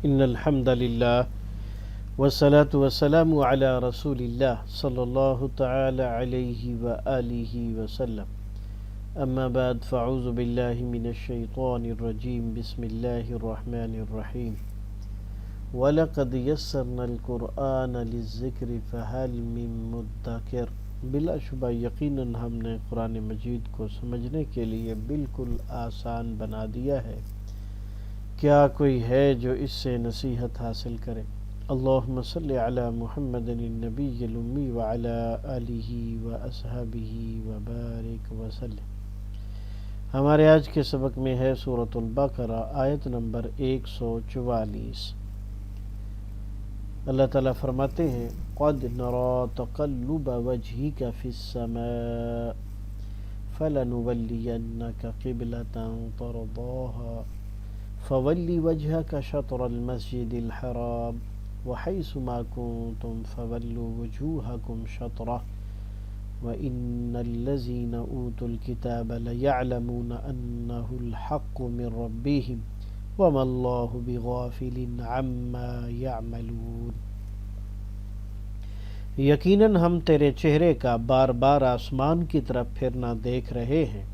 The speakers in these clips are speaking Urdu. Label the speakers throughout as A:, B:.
A: ان الحمد للہ والصلاة والسلام علی رسول اللہ صلی اللہ تعالی علیہ وآلہ وسلم اما بعد فاعوذ باللہ من الشیطان الرجیم بسم اللہ الرحمن الرحیم وَلَقَدْ يَسَّرْنَا الْقُرْآنَ لِلذِّكْرِ فَهَلْ مِن مُدَّكِرٍ۔ بلا شبہ یقیناً ہم نے قرآن مجید کو سمجھنے کے لیے بالکل آسان بنا دیا ہے، کیا کوئی ہے جو اس سے نصیحت حاصل کرے؟ اللہم صلی علی محمد النبی الامی وعلی آلہ واصحابہ وبارک وسلم۔ ہمارے آج کے سبق میں ہے سورۃ البقرہ آیت نمبر 144۔ اللہ تعالیٰ فرماتے ہیں قد نرى تقلب وجهك في السماء فلنولينك قبلة ترضاها فول وجهك شطر المسجد الحرام وحيث ما كنتم فولوا وجوهكم شطره وإن الذين أوتوا الكتاب ليعلمون أنه الحق من ربهم وما اللہ بغافل عما يعملون۔ یقیناً ہم تیرے چہرے کا بار بار آسمان کی طرف پھرنا دیکھ رہے ہیں،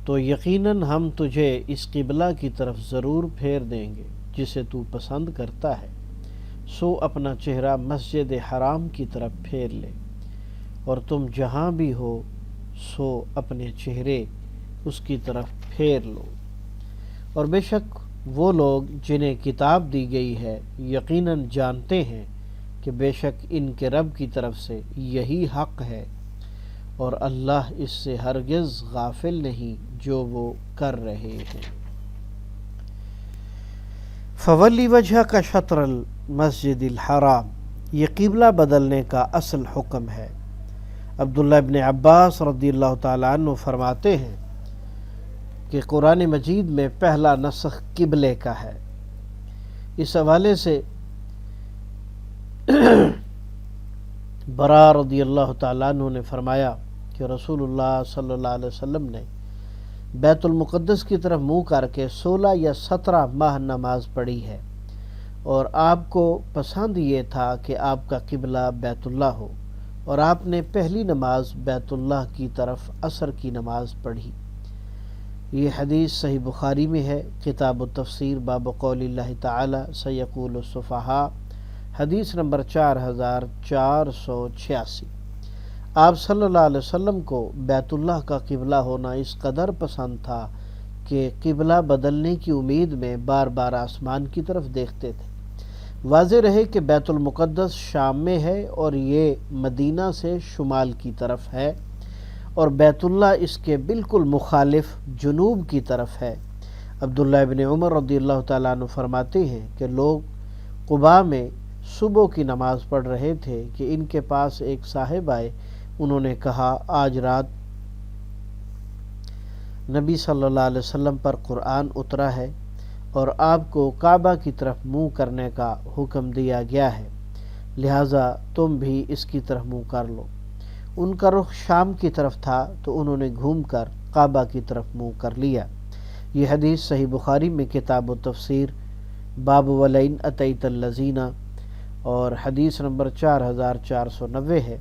A: تو یقیناً ہم تجھے اس قبلہ کی طرف ضرور پھیر دیں گے جسے تو پسند کرتا ہے، سو اپنا چہرہ مسجد حرام کی طرف پھیر لے، اور تم جہاں بھی ہو سو اپنے چہرے اس کی طرف پھیر لو۔ اور بے شک وہ لوگ جنہیں کتاب دی گئی ہے یقیناً جانتے ہیں کہ بے شک ان کے رب کی طرف سے یہی حق ہے، اور اللہ اس سے ہرگز غافل نہیں جو وہ کر رہے ہیں۔ فولی وجہ کا شطر المسجد الحرام، یہ قبلہ بدلنے کا اصل حکم ہے۔ عبداللہ ابن عباس رضی اللہ تعالیٰ عنہ فرماتے ہیں کہ قرآن مجید میں پہلا نسخ قبلے کا ہے۔ اس حوالے سے برا رضی اللہ تعالیٰ عنہ نے فرمایا کہ رسول اللہ صلی اللہ علیہ وسلم نے بیت المقدس کی طرف منہ کر کے 16 یا 17 ماہ نماز پڑھی ہے، اور آپ کو پسند یہ تھا کہ آپ کا قبلہ بیت اللہ ہو، اور آپ نے پہلی نماز بیت اللہ کی طرف عصر کی نماز پڑھی۔ یہ حدیث صحیح بخاری میں ہے، کتاب التفسیر باب قول اللہ تعالی سیقول السفہاء، حدیث نمبر 4486۔ آپ صلی اللہ علیہ وسلم کو بیت اللہ کا قبلہ ہونا اس قدر پسند تھا کہ قبلہ بدلنے کی امید میں بار بار آسمان کی طرف دیکھتے تھے۔ واضح رہے کہ بیت المقدس شام میں ہے اور یہ مدینہ سے شمال کی طرف ہے، اور بیت اللہ اس کے بالکل مخالف جنوب کی طرف ہے۔ عبداللہ ابن عمر رضی اللہ تعالیٰ عنہ فرماتے ہیں کہ لوگ قباء میں صبح کی نماز پڑھ رہے تھے کہ ان کے پاس ایک صاحب آئے، انہوں نے کہا آج رات نبی صلی اللہ علیہ وسلم پر قرآن اترا ہے اور آپ کو کعبہ کی طرف منہ کرنے کا حکم دیا گیا ہے، لہٰذا تم بھی اس کی طرف منہ کر لو۔ ان کا رخ شام کی طرف تھا تو انہوں نے گھوم کر کعبہ کی طرف منہ کر لیا۔ یہ حدیث صحیح بخاری میں کتاب التفسیر باب ولئن اتیت الذین اور حدیث نمبر 4490 ہے۔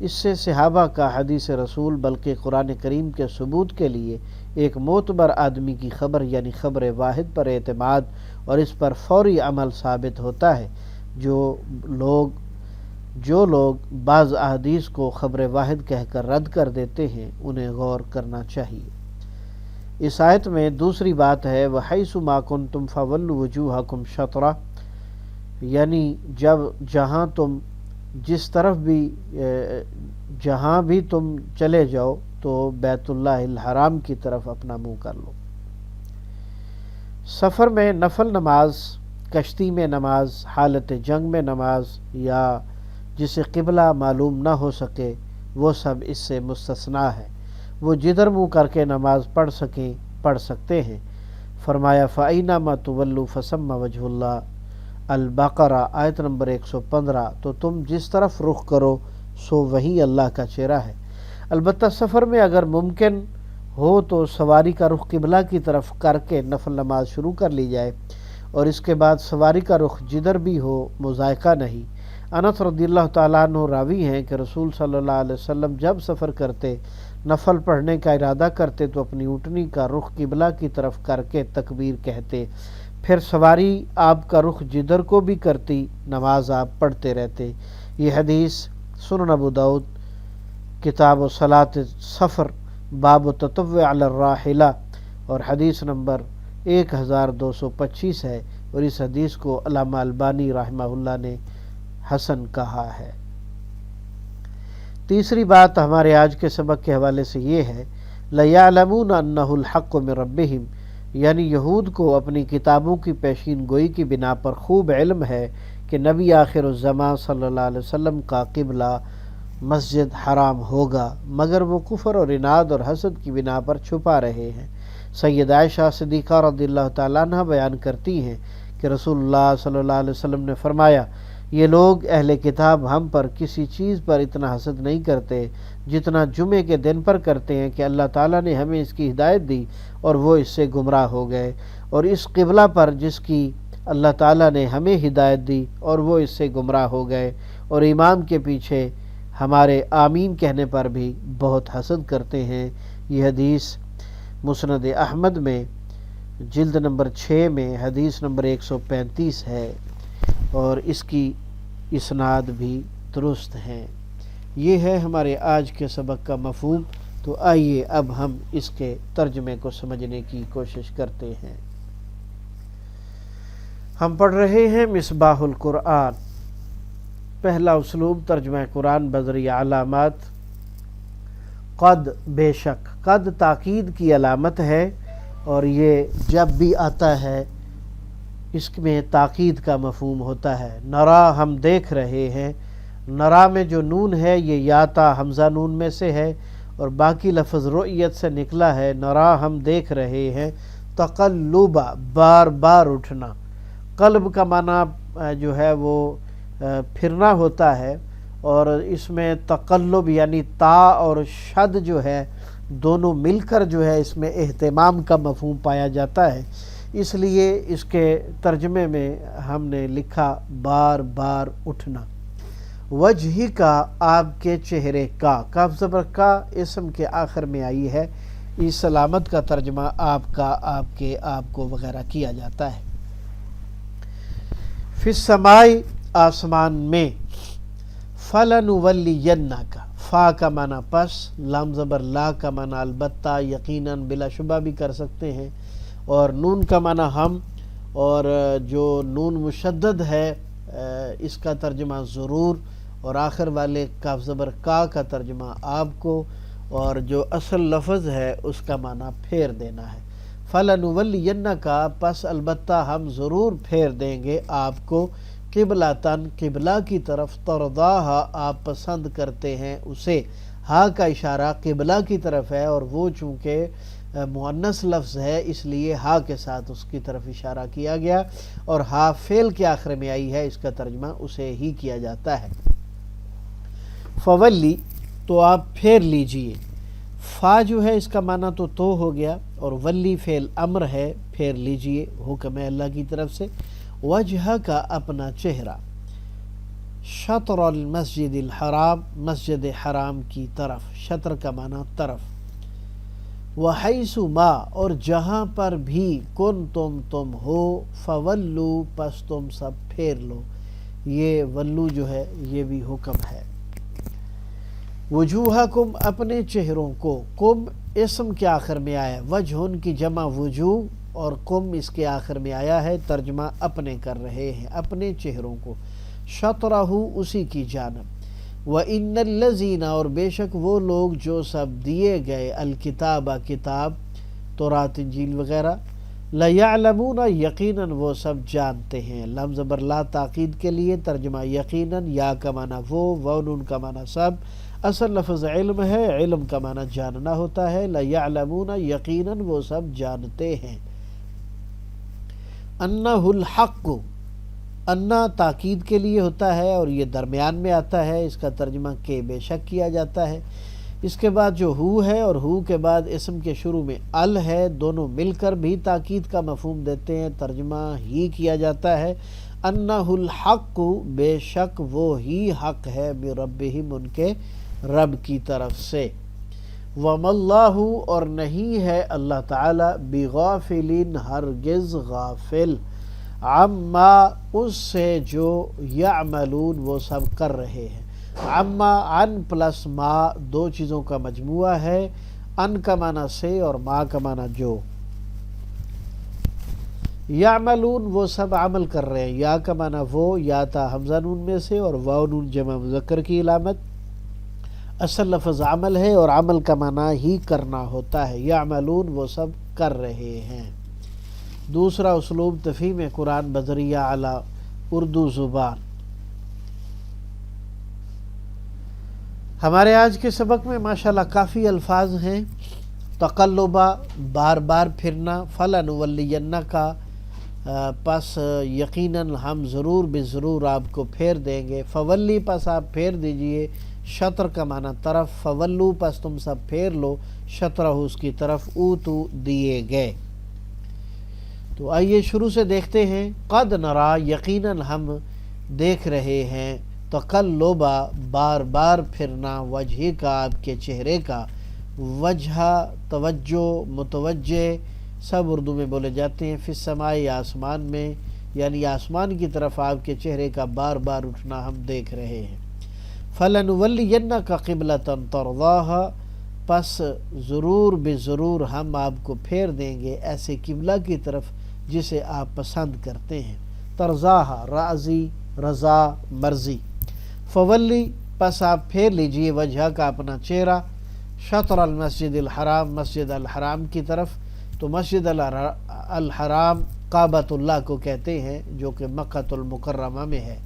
A: اس سے صحابہ کا حدیث رسول بلکہ قرآن کریم کے ثبوت کے لیے ایک معتبر آدمی کی خبر یعنی خبر واحد پر اعتماد اور اس پر فوری عمل ثابت ہوتا ہے۔ جو لوگ بعض احادیث کو خبر واحد کہہ کر رد کر دیتے ہیں انہیں غور کرنا چاہیے۔ اس آیت میں دوسری بات ہے وَحَيْثُ مَا كُنْتُمْ فَوَلُّوا وُجُوهَكُمْ شَطْرَهُ، یعنی جہاں بھی تم چلے جاؤ تو بیت اللہ الحرام کی طرف اپنا منہ کر لو۔ سفر میں نفل نماز، کشتی میں نماز، حالت جنگ میں نماز، یا جسے قبلہ معلوم نہ ہو سکے وہ سب اس سے مستثنیٰ ہے، وہ جدھر منہ کر کے نماز پڑھ سکتے ہیں۔ فرمایا فَأَيْنَمَا تُوَلُّوا فَثَمَّ وَجْهُ اللَّهِ، البقرہ آیت نمبر 115۔ تو تم جس طرف رخ کرو سو وہی اللہ کا چہرہ ہے۔ البتہ سفر میں اگر ممکن ہو تو سواری کا رخ قبلہ کی طرف کر کے نفل نماز شروع کر لی جائے، اور اس کے بعد سواری کا رخ جدھر بھی ہو مذائقہ نہیں۔ انس رضی اللہ تعالیٰ عنہ راوی ہیں کہ رسول صلی اللہ علیہ وسلم جب سفر کرتے، نفل پڑھنے کا ارادہ کرتے تو اپنی اونٹنی کا رخ قبلہ کی طرف کر کے تکبیر کہتے، پھر سواری آپ کا رخ جدھر کو بھی کرتی، نماز آپ پڑھتے رہتے۔ یہ حدیث سنن ابو داؤد کتاب صلاۃ سفر باب تطوع علی الراحلہ اور حدیث نمبر 1225 ہے، اور اس حدیث کو علامہ البانی رحمہ اللہ نے حسن کہا ہے۔ تیسری بات ہمارے آج کے سبق کے حوالے سے یہ ہے، لَيَعْلَمُونَ أَنَّهُ الْحَقُّ مِنْ رَبِّهِمْ، یعنی یہود کو اپنی کتابوں کی پیشین گوئی کی بنا پر خوب علم ہے کہ نبی آخر الزمان صلی اللہ علیہ وسلم کا قبلہ مسجد حرام ہوگا، مگر وہ کفر اور عناد اور حسد کی بنا پر چھپا رہے ہیں۔ سید عائشہ صدیقہ رضی اللہ تعالیٰ عنہ بیان کرتی ہیں کہ رسول اللہ صلی اللہ علیہ وسلم نے فرمایا، یہ لوگ اہل کتاب ہم پر کسی چیز پر اتنا حسد نہیں کرتے جتنا جمعے کے دن پر کرتے ہیں کہ اللہ تعالیٰ نے ہمیں اس کی ہدایت دی اور وہ اس سے گمراہ ہو گئے، اور اس قبلہ پر جس کی اللہ تعالیٰ نے ہمیں ہدایت دی اور وہ اس سے گمراہ ہو گئے، اور امام کے پیچھے ہمارے آمین کہنے پر بھی بہت حسد کرتے ہیں۔ یہ حدیث مسند احمد میں جلد نمبر 6 میں حدیث نمبر 135 ہے، اور اس کی اسناد بھی درست ہیں۔ یہ ہے ہمارے آج کے سبق کا مفہوم، تو آئیے اب ہم اس کے ترجمے کو سمجھنے کی کوشش کرتے ہیں۔ ہم پڑھ رہے ہیں مصباح القرآن۔ پہلا اسلوب ترجمہ قرآن بذریعہ علامات۔ قد، بے شک، قد تاکید کی علامت ہے، اور یہ جب بھی آتا ہے اس میں تاکید کا مفہوم ہوتا ہے۔ نرا، ہم دیکھ رہے ہیں۔ نرا میں جو نون ہے یہ یا تا حمزہ نون میں سے ہے، اور باقی لفظ رؤیت سے نکلا ہے۔ نرا، ہم دیکھ رہے ہیں۔ تقلبا، بار بار اٹھنا۔ قلب کا معنی جو ہے وہ پھرنا ہوتا ہے، اور اس میں تقلب یعنی تا اور شد جو ہے دونوں مل کر جو ہے اس میں اہتمام کا مفہوم پایا جاتا ہے، اس لیے اس کے ترجمے میں ہم نے لکھا بار بار اٹھنا۔ وجہ کا، آپ کے چہرے کا، کاف زبر کا اسم کے آخر میں آئی ہے، اس علامت کا ترجمہ آپ کا، آپ کے، آپ کو وغیرہ کیا جاتا ہے۔ فی السماء، آسمان میں۔ فَلَنُوَلِّيَنَّكَ، فا کا معنی پس، لام زبر لا کا معنی البتہ، یقیناً، بلا شبہ بھی کر سکتے ہیں، اور نون کا معنی ہم، اور جو نون مشدد ہے اس کا ترجمہ ضرور، اور آخر والے کاف زبر کا ترجمہ آپ کو، اور جو اصل لفظ ہے اس کا معنی پھیر دینا ہے۔ فَلَنُوَلِّيَنَّكَ، پس البتہ ہم ضرور پھیر دیں گے آپ کو، قبلتاً، قبلہ کی طرف، ترضاہا، آپ پسند کرتے ہیں اسے۔ ہا کا اشارہ قبلہ کی طرف ہے، اور وہ چونکہ مؤنث لفظ ہے اس لیے ہا کے ساتھ اس کی طرف اشارہ کیا گیا، اور ہا فعل کے آخر میں آئی ہے، اس کا ترجمہ اسے ہی کیا جاتا ہے۔ فولی، تو آپ پھیر لیجئے۔ فا جو ہے اس کا معنی تو ہو گیا، اور ولی فعل امر ہے، پھیر لیجئے، حکم ہے اللہ کی طرف سے۔ وجہ کا، اپنا چہرہ۔ شطر المسجد الحرام، مسجد حرام کی طرف، شطر کا معنی طرف۔ وحیث ما، اور جہاں پر بھی، تم ہو، فولو، پس تم سب پھیر لو۔ یہ ولو جو ہے یہ بھی حکم ہے۔ وجوہکم، اپنے چہروں کو۔ کم اسم کے آخر میں آیا، وجہن کی جمع وجوہ، اور کم اس کے آخر میں آیا ہے، ترجمہ اپنے کر رہے ہیں، اپنے چہروں کو۔ شطرہ، اسی کی جانب۔ وَإِنَّ الَّذِينَ، اور بے شک وہ لوگ جو سب دیے گئے، الکتاب، کتاب، تورات، انجیل وغیرہ، لَيَعْلَمُونَ، یقیناً وہ سب جانتے ہیں۔ لام زبر لا تاکید کے لیے، ترجمہ یقیناً، یا کا معنی وہ نون کا معنی سب، اصل لفظ علم ہے، علم کا معنی جاننا ہوتا ہے۔ لَيَعْلَمُونَ، یقیناً وہ سب جانتے ہیں۔ انہ الحق، انا تاکید کے لیے ہوتا ہے، اور یہ درمیان میں آتا ہے، اس کا ترجمہ کہ بے شک کیا جاتا ہے۔ اس کے بعد جو ہو ہے اور ہو کے بعد اسم کے شروع میں ال ہے، دونوں مل کر بھی تاکید کا مفہوم دیتے ہیں، ترجمہ ہی کیا جاتا ہے۔ انہ الحق، بے شک وہ ہی حق ہے، من ربہم، ان کے رب کی طرف سے۔ وَمَا اللَّهُ، اور نہیں ہے اللہ تعالی، بغافل، ہرگز غافل، عما، اس سے جو یعملون، وہ سب کر رہے ہیں۔ عما، ان پلس ما، دو چیزوں کا مجموعہ ہے، ان کا معنی سے اور ما کا معنی جو۔ یعملون، وہ سب عمل کر رہے ہیں، یا کا معنی وہ، یا تا حمزہ نون میں سے اور واو نون جمع مذکر کی علامت۔ اصل لفظ عمل ہے اور عمل کا معنی ہی کرنا ہوتا ہے۔ یعملون، وہ سب کر رہے ہیں۔ دوسرا اسلوب تفہیم قرآن بذریعہ اعلی اردو زبان۔ ہمارے آج کے سبق میں ماشاءاللہ کافی الفاظ ہیں۔ تقلبہ، بار بار پھرنا، فلنولینک، پس یقیناً ہم ضرور بضرور آپ کو پھیر دیں گے۔ فولی، پس آپ پھیر دیجئے، شطر کا معنی طرف، فولو، پس تم سب پھیر لو، شطرہ، اس کی طرف، اوتو، دیے گئے۔ تو آئیے شروع سے دیکھتے ہیں۔ قد نرا، یقیناً ہم دیکھ رہے ہیں، تقلبہ، بار بار پھرنا، وجہ کا، آپ کے چہرے کا، وجہ، توجہ، متوجہ، سب اردو میں بولے جاتے ہیں، فی السماء، آسمان میں، یعنی آسمان کی طرف آپ کے چہرے کا بار بار اٹھنا ہم دیکھ رہے ہیں۔ فَلَنُوَلِّيَنَّكَ قِبْلَةً تَرْضَاهَا، پس ضرور بضرور ہم آپ کو پھیر دیں گے ایسے قبلہ کی طرف جسے آپ پسند کرتے ہیں۔ ترضاها، راضی، رضا، مرضی۔ فولی، پس آپ پھیر لیجئے، وجہ کا، اپنا چہرہ، شطر المسجد الحرام، مسجد الحرام کی طرف۔ تو مسجد الحرام کعبۃ اللہ کو کہتے ہیں، جو کہ مکہ المکرمہ میں ہے۔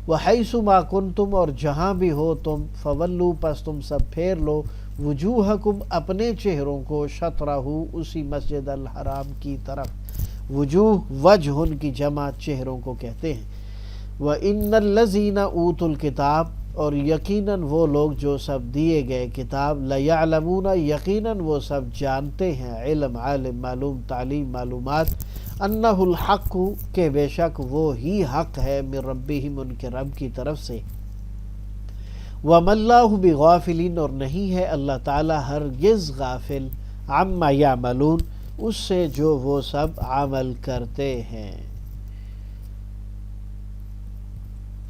A: وَحَيْثُ مَا كُنْتُمْ، اور جہاں بھی ہو تم، فولو، پس تم سب پھیر لو، وجوہکم، اپنے چہروں کو، شطرہ، اسی مسجد الحرام کی طرف۔ وجوہ، وجہ، ان کی جمع چہروں کو کہتے ہیں۔ وَإِنَّ الَّذِينَ أُوتُوا الْكِتَابَ، اور یقیناً وہ لوگ جو سب دیے گئے کتاب، لَيَعْلَمُونَ، یقیناً وہ سب جانتے ہیں، علم، عالم، معلوم، تعلیم، معلومات، انہ الحق، کہ بے شک وہ ہی حق ہے، من ربہم، ان کے رب کی طرف سے۔ وَمَا اللَّهُ بِغَافِلٍ، اور نہیں ہے اللہ تعالی ہرگز غافل، عما یعملون، اس سے جو وہ سب عمل کرتے ہیں۔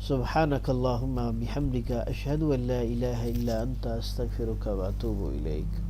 A: سبحانک اللہم بحمدک، اشہد ان لا الہ الا انت، استغفرک واتوب الیک۔